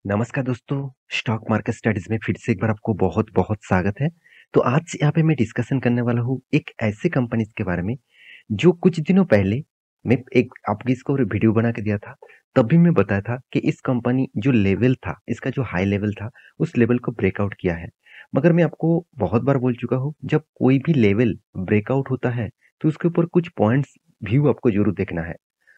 नमस्कार दोस्तों, stock market studies में फिर से एक बार आपको बहुत-बहुत स्वागत है। तो आज यहाँ पे मैं डिस्कशन करने वाला हूँ एक ऐसी कंपनीज़ के बारे में, जो कुछ दिनों पहले मैं एक आपको इसको वीडियो बना के दिया था। तब भी मैं बताया था कि इस कंपनी जो लेवल था, इसका जो हाई लेवल था, उस लेवल को ब्रेकआउट किया है। मगर मैं आपको बहुत बार बोल चुका हूँ, जब कोई भी लेवल ब्रेकआउट होता है, तो उसके ऊपर कुछ पॉइंट्स व्यू आपको ज़रूर देखना है।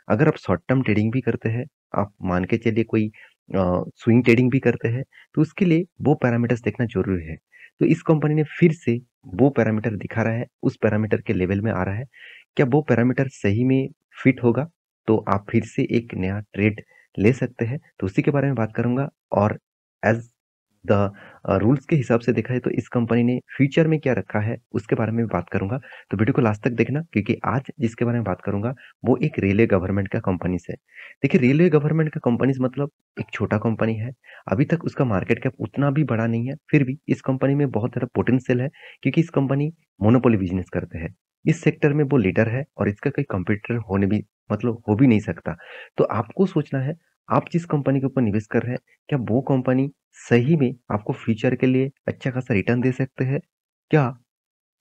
अगर आप शॉर्ट टर्म ट्रेडिंग भी करते हैं, आप मान के चलिए कोई स्विंग ट्रेडिंग भी करते हैं, तो उसके लिए वो पैरामीटर्स देखना ज़रूरी है। तो इस कंपनी ने फिर से वो पैरामीटर दिखा रहा है, उस पैरामीटर के लेवल में आ रहा है। क्या वो पैरामीटर सही में फिट होगा? तो आप फिर से एक नया ट्रेड ले सकते हैं। तो उसी के बारे में बात करूँगा और एज़ द रूल्स के हिसाब से देखा है तो इस कंपनी ने फ्यूचर में क्या रखा है, उसके बारे में भी बात करूँगा। तो वीडियो को लास्ट तक देखना क्योंकि आज जिसके बारे में बात करूँगा, वो एक रेलवे गवर्नमेंट का कंपनी से। देखिए, रेलवे गवर्नमेंट का कंपनीज़ मतलब एक छोटा कंपनी है। अभी तक उसका मार्केट कैप उतना भी बड़ा नहीं है, फिर भी इस कंपनी में बहुत ज़्यादा पोटेंशियल है क्योंकि इस कंपनी मोनोपोली बिज़नेस करते हैं। इस सेक्टर में वो लीडर है और इसका कोई कॉम्पिटिटर होने भी मतलब हो भी नहीं सकता। तो आपको सोचना है, आप जिस कंपनी के ऊपर निवेश कर रहे हैं, क्या वो कंपनी सही में आपको फ्यूचर के लिए अच्छा खासा रिटर्न दे सकते हैं? क्या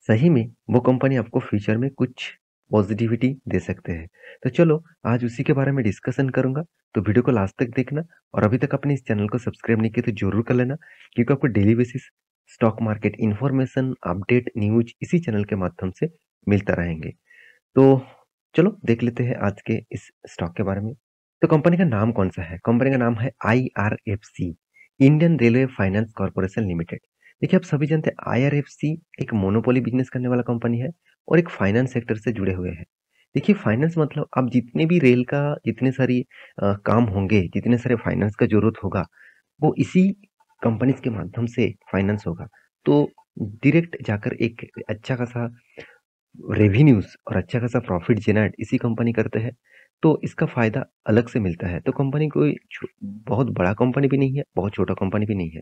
सही में वो कंपनी आपको फ्यूचर में कुछ पॉजिटिविटी दे सकते हैं? तो चलो आज उसी के बारे में डिस्कशन करूंगा। तो वीडियो को लास्ट तक देखना और अभी तक अपने इस चैनल को सब्सक्राइब नहीं किया तो जरूर कर लेना क्योंकि आपको daily basis stock market information update news इसी चैनल के माध्यम से मिलता रहेंगे। तो चलो देख लेते हैं आज के इस स्टॉक के बारे में। तो कंपनी का नाम कौन सा है? कंपनी का नाम है IRFC, Indian railway finance corporation limited. देखिए, आप सभी जानते हैं आईआरएफसी एक मोनोपोली बिजनेस करने वाला कंपनी है और एक फाइनेंस सेक्टर से जुड़े हुए हैं। देखिए, फाइनेंस मतलब अब जितने भी रेल का जितने सारी काम होंगे, जितने सारे फाइनेंस का जरूरत होगा, वो इसी कंपनीज के माध्यम से फाइनेंस होगा। तो डायरेक्ट जाकर एक अच्छा खासा रेवेन्यूज और अच्छा खासा प्रॉफिट जनरेट इसी कंपनी करते हैं। तो इसका फायदा अलग से मिलता है। तो कंपनी कोई बहुत बड़ा कंपनी भी नहीं है, बहुत छोटा कंपनी भी नहीं है।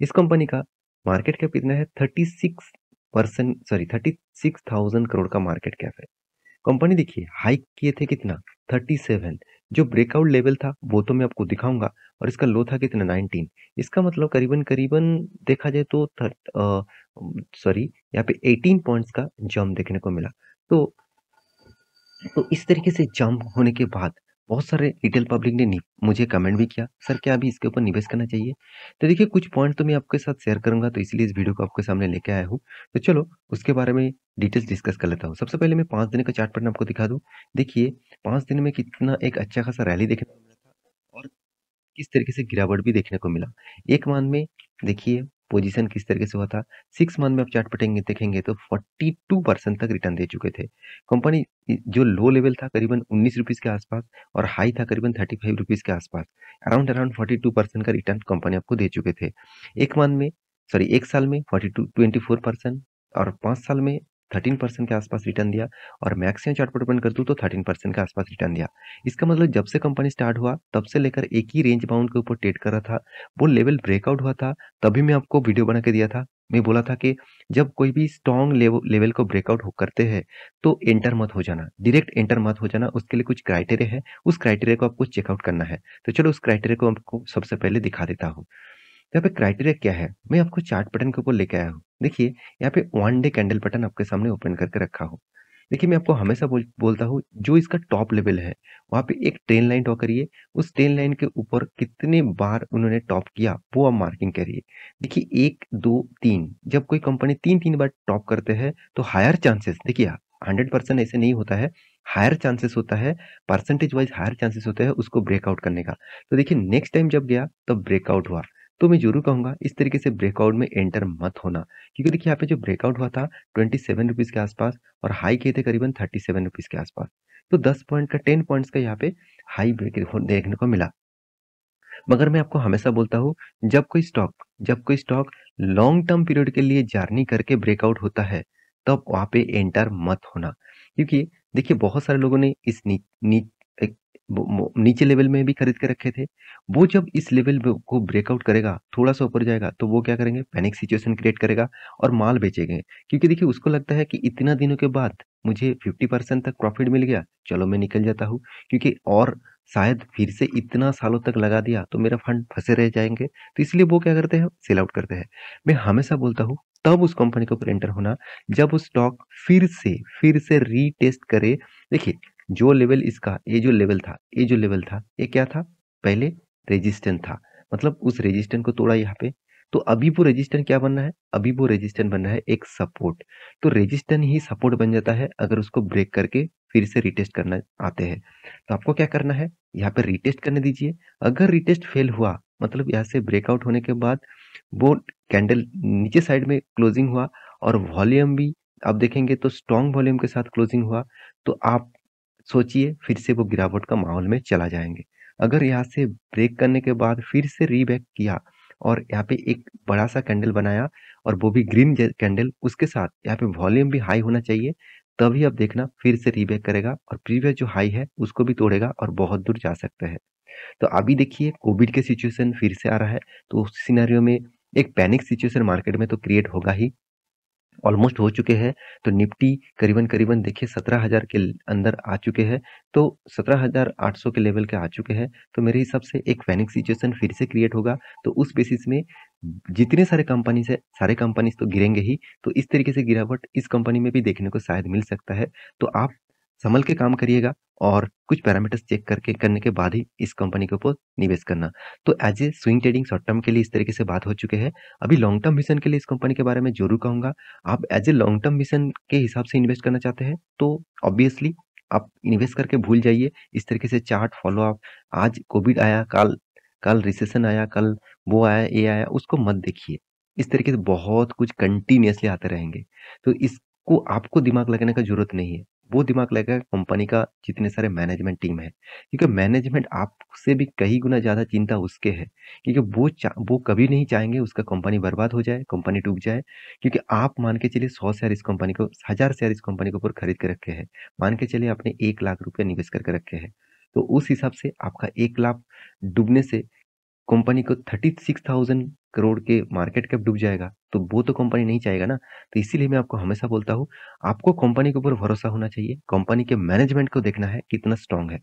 इस कंपनी का मार्केट कैप कितना है? 36,000 करोड़ का मार्केट कैप है। कंपनी देखिए हाइक किए थे कितना? 37। जो ब्रेकआउट लेवल था वो तो मैं आपको दिखाऊंगा और इसका लो था कितना? 19। इसका मतलब करीबन करीबन देखा जाए तो यहाँ पे 18 पॉइंट्स का जंप देखने को मिला। तो इस तरीके से जंप होने के बाद बहुत सारे रिटेल पब्लिक ने मुझे कमेंट भी किया, सर क्या अभी इसके ऊपर निवेश करना चाहिए? तो देखिए, कुछ पॉइंट तो मैं आपके साथ शेयर करूंगा, तो इसलिए इस वीडियो को आपके सामने लेके आया हूँ। तो चलो उसके बारे में डिटेल्स डिस्कस कर लेता हूँ। सबसे पहले मैं 5 दिन का चार्ट पैटर्न आपको दिखा दूं। देखिए, 5 दिन में कितना एक अच्छा खासा रैली देखने को मिला था और किस तरीके से गिरावट भी देखने को मिला। 1 मंथ में देखिए पोजीशन किस तरीके से हुआ था। 6 मंथ में आप चार्ट पटेंगे देखेंगे तो 42% तक रिटर्न दे चुके थे। कंपनी जो लो लेवल था करीबन ₹19 के आसपास और हाई था करीबन ₹35 के आसपास। अराउंड अराउंड 42% का रिटर्न कंपनी आपको दे चुके थे। 1 मंथ में 1 साल में 24% और 5 साल में 13% के आसपास रिटर्न दिया और मैक्सिमम चार्ट पर कर दूं तो 13% के आसपास रिटर्न दिया। इसका मतलब जब से कंपनी स्टार्ट हुआ तब से लेकर एक ही रेंज बाउंड के ऊपर ट्रेड कर रहा था। वो लेवल ब्रेकआउट हुआ था, तभी मैं आपको वीडियो बना के दिया था। मैं बोला था कि जब कोई भी स्ट्रॉन्ग लेवल को ब्रेकआउट करते हैं तो एंटर मत हो जाना, डायरेक्ट एंटर मत हो जाना। उसके लिए कुछ क्राइटेरिया है, उस क्राइटेरिया को आपको चेकआउट करना है। तो चलो उस क्राइटेरिया को आपको सबसे पहले दिखा देता हूँ। यहाँ पे क्राइटेरिया क्या है, मैं आपको चार्ट पैटर्न के ऊपर लेके आया हूँ। देखिए, यहाँ पे 1 डे कैंडल पैटर्न आपके सामने ओपन करके रखा हूँ। देखिए, मैं आपको हमेशा बोलता हूँ, जो इसका टॉप लेवल है वहाँ पे एक ट्रेन लाइन ड्रॉ करिए। उस ट्रेन लाइन के ऊपर कितने बार उन्होंने टॉप किया वो आप मार्किंग करिए। देखिए, 1 2 3 जब कोई कंपनी 3-3 बार टॉप करते हैं तो हायर चांसेस, देखिए 100% ऐसे नहीं होता है, हायर चांसेस होता है, परसेंटेज वाइज हायर चांसेस होते हैं उसको ब्रेकआउट करने का। तो देखिए, नेक्स्ट टाइम जब गया तब ब्रेकआउट हुआ। तो मैं ज़रूर कहूँगा इस तरीके से ब्रेकआउट में एंटर मत होना, क्योंकि देखिए यहाँ पे जो ब्रेकआउट हुआ था ₹27 के आसपास और हाई किए थे करीबन ₹37 के आसपास। तो 10 पॉइंट का 10 पॉइंट्स का यहाँ पे हाई ब्रेक देखने को मिला। मगर मैं आपको हमेशा बोलता हूँ, जब कोई स्टॉक लॉन्ग टर्म पीरियड के लिए जर्नी करके ब्रेकआउट होता है, तब वहाँ पे एंटर मत होना। क्योंकि देखिए बहुत सारे लोगों ने इस नी, नी, एक नीचे लेवल में भी खरीद के रखे थे। वो जब इस लेवल को ब्रेकआउट करेगा, थोड़ा सा ऊपर जाएगा, तो वो क्या करेंगे, पैनिक सिचुएशन क्रिएट करेगा और माल बेचेंगे। क्योंकि देखिए उसको लगता है कि इतना दिनों के बाद मुझे 50% तक प्रॉफिट मिल गया, चलो मैं निकल जाता हूँ, क्योंकि और शायद फिर से इतना सालों तक लगा दिया तो मेरा फंड फंसे रह जाएंगे। तो इसलिए वो क्या करते हैं, सेल आउट करते हैं। मैं हमेशा बोलता हूँ तब उस कंपनी के ऊपर एंटर होना जब वो स्टॉक फिर से रीटेस्ट करे। देखिए जो लेवल इसका, ये जो लेवल था ये क्या था, पहले रेजिस्टेंस था, मतलब उस रेजिस्टेंस को तोड़ा यहाँ पे। तो अभी वो रेजिस्टेंस क्या बनना है, अभी वो रेजिस्टेंस बनना है एक सपोर्ट। तो रेजिस्टेंस ही सपोर्ट बन जाता है अगर उसको ब्रेक करके फिर से रिटेस्ट करना आते हैं। तो आपको क्या करना है, यहाँ पे रिटेस्ट करने दीजिए। अगर रिटेस्ट फेल हुआ, मतलब यहाँ से ब्रेकआउट होने के बाद वो कैंडल नीचे साइड में क्लोजिंग हुआ और वॉल्यूम भी आप देखेंगे तो स्ट्रॉन्ग वॉल्यूम के साथ क्लोजिंग हुआ, तो आप सोचिए फिर से वो गिरावट का माहौल में चला जाएंगे। अगर यहाँ से ब्रेक करने के बाद फिर से रीबैक किया और यहाँ पे एक बड़ा सा कैंडल बनाया और वो भी ग्रीन कैंडल, उसके साथ यहाँ पे वॉल्यूम भी हाई होना चाहिए, तभी आप देखना फिर से रीबैक करेगा और प्रीवियस जो हाई है उसको भी तोड़ेगा और बहुत दूर जा सकता है। तो अभी देखिए कोविड के सिचुएशन फिर से आ रहा है, तो उस सिनेरियो में एक पैनिक सिचुएशन मार्केट में तो क्रिएट होगा ही, ऑलमोस्ट हो चुके हैं। तो निफ्टी करीबन-करीबन देखिए 17,000 के अंदर आ चुके हैं, तो 17,800 के लेवल के आ चुके हैं। तो मेरे हिसाब से एक पैनिक सिचुएशन फिर से क्रिएट होगा। तो उस बेसिस में जितने सारे कंपनीज़ है, सारे कंपनीज़ तो गिरेंगे ही। तो इस तरीके से गिरावट इस कंपनी में भी देखने को शायद मिल सकता है। तो आप संभल के काम करिएगा और कुछ पैरामीटर्स चेक करके करने के बाद ही इस कंपनी के ऊपर निवेश करना। तो as a swing trading short term के लिए इस तरीके से बात हो चुके हैं। अभी लॉन्ग टर्म विज़न के लिए इस कंपनी के बारे में ज़रूर कहूँगा। आप as a long term vision के हिसाब से इन्वेस्ट करना चाहते हैं तो ऑब्वियसली आप इन्वेस्ट करके भूल जाइए। इस तरीके से चार्ट फॉलो आप, आज कोविड आया, कल कल रिसेशन आया, कल वो आया, ये आया, उसको मत देखिए। इस तरीके से बहुत कुछ कंटिन्यूअसली आते रहेंगे। तो इसको आपको दिमाग लगाने का जरूरत नहीं है, वो दिमाग लगेगा कंपनी का जितने सारे मैनेजमेंट टीम है, क्योंकि मैनेजमेंट आपसे भी कई गुना ज्यादा चिंता उसके है। क्योंकि वो कभी नहीं चाहेंगे उसका कंपनी बर्बाद हो जाए, कंपनी डूब जाए। क्योंकि आप मान के चलिए 100 शेयर इस कंपनी को, 1000 शेयर इस कंपनी के ऊपर खरीद के रखे हैं, मान के चलिए आपने 1 लाख रुपए निवेश करके रखे हैं, तो उस हिसाब से आपका 1 लाख डूबने से कंपनी को 36,000 करोड़ के मार्केट कैप डूब जाएगा, तो वो तो कंपनी नहीं चाहेगा ना। तो इसीलिए मैं आपको हमेशा बोलता हूँ, आपको कंपनी के ऊपर भरोसा होना चाहिए, कंपनी के मैनेजमेंट को देखना है कितना स्ट्रांग है।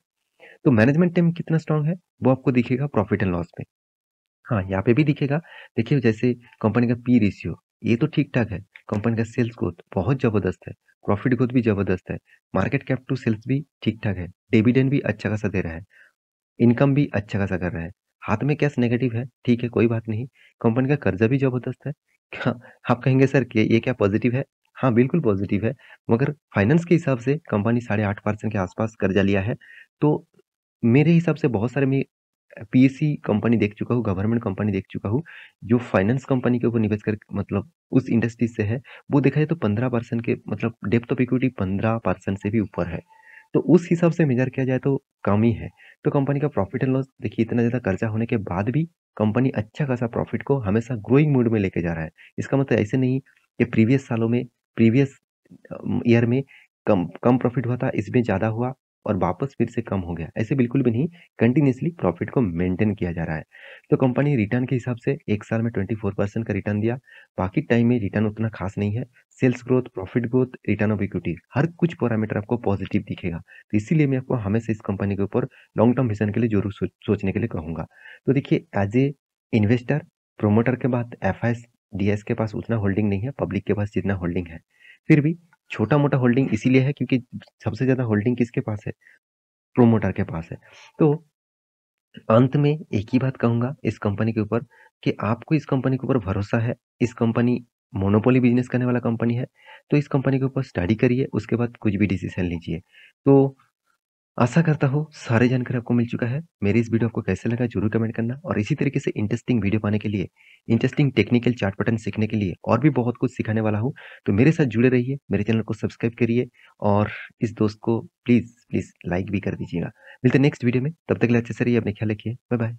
तो मैनेजमेंट टीम कितना स्ट्रांग है वो आपको दिखेगा प्रॉफिट एंड लॉस में। हाँ, यहाँ पे भी दिखेगा। देखिए जैसे कंपनी का पी रेशियो ये तो ठीक-ठाक है, कंपनी का सेल्स ग्रोथ बहुत ज़बरदस्त है, प्रॉफिट ग्रोथ भी ज़बरदस्त है, मार्केट कैप टू सेल्स भी ठीक-ठाक है, डिविडेंड भी अच्छा खासा दे रहा है, इनकम भी अच्छा खासा कर रहा है, हाथ में कैश नेगेटिव है, ठीक है कोई बात नहीं, कंपनी का कर्जा भी ज़बरदस्त है। क्या आप कहेंगे सर कि ये क्या पॉजिटिव है? हाँ, बिल्कुल पॉजिटिव है, मगर फाइनेंस के हिसाब से कंपनी 8.5% के आसपास कर्जा लिया है, तो मेरे हिसाब से बहुत सारे मैं पीएससी कंपनी देख चुका हूँ, गवर्नमेंट कंपनी देख चुका हूँ, जो फाइनेंस कंपनी के ऊपर निवेश कर मतलब उस इंडस्ट्री से है, वो देखा जाए तो 15% के मतलब डेप्थ ऑफ इक्विटी 15% से भी ऊपर है। तो उस हिसाब से मेजर किया जाए तो कम ही है। तो कंपनी का प्रॉफिट एंड लॉस देखिए इतना ज़्यादा कर्जा होने के बाद भी कंपनी अच्छा खासा प्रॉफिट को हमेशा ग्रोइंग मोड में लेके जा रहा है। इसका मतलब ऐसे नहीं कि प्रीवियस सालों में प्रीवियस ईयर में कम कम प्रॉफिट हुआ था, इसमें ज़्यादा हुआ और वापस फिर से कम हो गया, ऐसे बिल्कुल भी नहीं। कंटिन्यूअसली प्रॉफिट को मेंटेन किया जा रहा है। तो कंपनी रिटर्न के हिसाब से 1 साल में 24% का रिटर्न दिया, बाकी टाइम में रिटर्न उतना खास नहीं है। Sales growth, profit growth, return of equity हर कुछ पैरामीटर आपको पॉजिटिव दिखेगा। तो इसीलिए मैं आपको हमेशा इस कंपनी के ऊपर लॉन्ग टर्म विजन के लिए ज़रूर सोचने के लिए कहूँगा। तो देखिए एज़ ए इन्वेस्टर, प्रोमोटर के बाद एफआईएस, डीएस के पास उतना होल्डिंग नहीं है, पब्लिक के पास जितना होल्डिंग है। फिर भी छोटा-मोटा होल्डिंग इसीलिए है क्योंकि सबसे ज़्यादा होल्डिंग किसके पास है? प्रोमोटर के पास है। तो अंत में एक ही बात कहूँगा इस कंपनी के ऊपर कि आपको इस कंपनी के ऊपर भरोसा है। इस कंपनी मोनोपोली बिज़नेस करने वाला कंपनी है, तो इस कंपनी के ऊपर स्टडी करिए, उसके बाद कुछ भी डिसीज़न लीजिए। तो आशा करता हूँ सारी जानकारी आपको मिल चुका है। मेरी इस वीडियो आपको कैसे लगा ज़रूर कमेंट करना और इसी तरीके से इंटरेस्टिंग वीडियो पाने के लिए, इंटरेस्टिंग टेक्निकल चार्ट पैटर्न सीखने के लिए और भी बहुत कुछ सिखाने वाला हूँ। तो मेरे साथ जुड़े रहिए, मेरे चैनल को सब्सक्राइब करिए और इस दोस्त को प्लीज़ लाइक भी कर दीजिएगा। मिलते हैं नेक्स्ट वीडियो में, तब तक के लिए अच्छे से रहिए, अपना ख्याल रखिए। Bye bye.